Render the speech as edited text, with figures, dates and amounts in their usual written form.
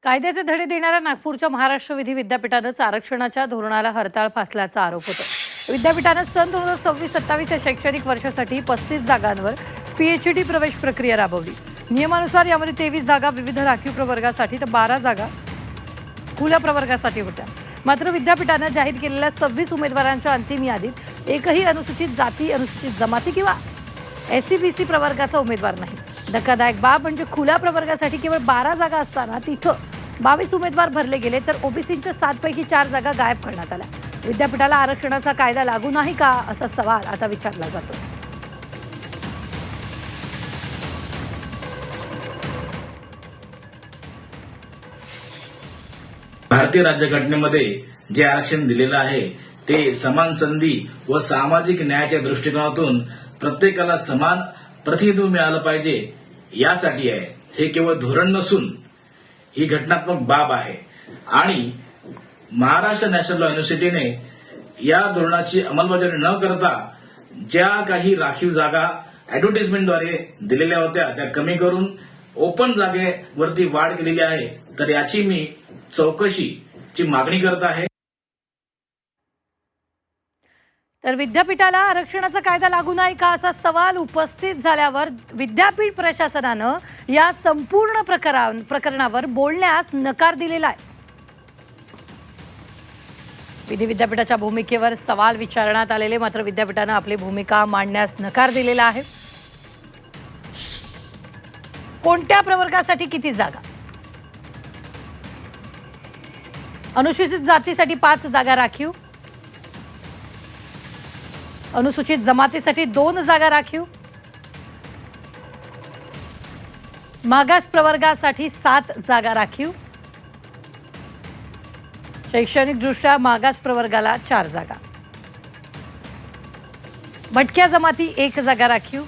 कायद्याचे धडे देणाऱ्या नागपूरच्या महाराष्ट्र विधी विद्यापीठानंच आरक्षणाच्या धोरणाला हरताळ फासल्याचा आरोप होतो। विद्यापीठानं सन 2026-27 या शैक्षणिक वर्षासाठी 35 जागांवर PhD प्रवेश प्रक्रिया राबवली। नियमानुसार यामध्ये 23 जागा विविध राखीव प्रवर्गासाठी तर 12 जागा खुल्या प्रवर्गासाठी होत्या। मात्र विद्यापीठानं जाहीर केलेल्या 26 उमेदवारांच्या अंतिम यादीत एकही अनुसूचित जाती, अनुसूचित जमाती किंवा SC-BC प्रवर्गाचा उमेदवार नाही। धक्कादायक बाब म्हणजे खुल्या प्रवर्गासाठी केवळ 12 जागा असताना तिथं 22 उमेदवार भरले गेले, तर ओबीसीच्या 7 पैकी 4 जागा गायब करण्यात आल्या। विद्यापीठाला आरक्षणाचा कायदा लागू नाही का असा सवाल आता विचारला जातो। भारतीय राज्यघटनेमध्ये जे आरक्षण दिलेलं आहे ते समान संधी व सामाजिक न्यायाच्या दृष्टिकोनातून प्रत्येकाला समान प्रतिनिधित्व मिळालं पाहिजे यासाठी आहे। हे केवळ धोरण नसून ही घटनात्मक बाब आहे आणि महाराष्ट्र नॅशनल लॉ युनिव्हर्सिटीने या धोरणाची अंमलबजावणी न करता ज्या काही राखीव जागा ऍडव्हर्टाइजमेंटद्वारे दिलेल्या होत्या त्या कमी करून ओपन जागेवरती वाढ केलेली आहे। तर याची मी चौकशीची मागणी करत आहे। तर विद्यापीठाला आरक्षणाचा कायदा लागू नाही का असा सवाल उपस्थित झाल्यावर विद्यापीठ प्रशासनानं या संपूर्ण प्रकरणावर बोलण्यास नकार दिलेला आहे। विधी विद्यापीठाच्या भूमिकेवर सवाल विचारण्यात आलेले, मात्र विद्यापीठानं आपली भूमिका मांडण्यास नकार दिलेला आहे। कोणत्या प्रवर्गासाठी किती जागा? अनुसूचित जातीसाठी 5 जागा राखीव, अनुसूचित जमातीसाठी 2 जागा राखीव, मागास प्रवर्गासाठी 7 जागा राखीव, शैक्षणिकदृष्ट्या मागास प्रवर्गाला 4 जागा, भटक्या जमाती 1 जागा राखीव,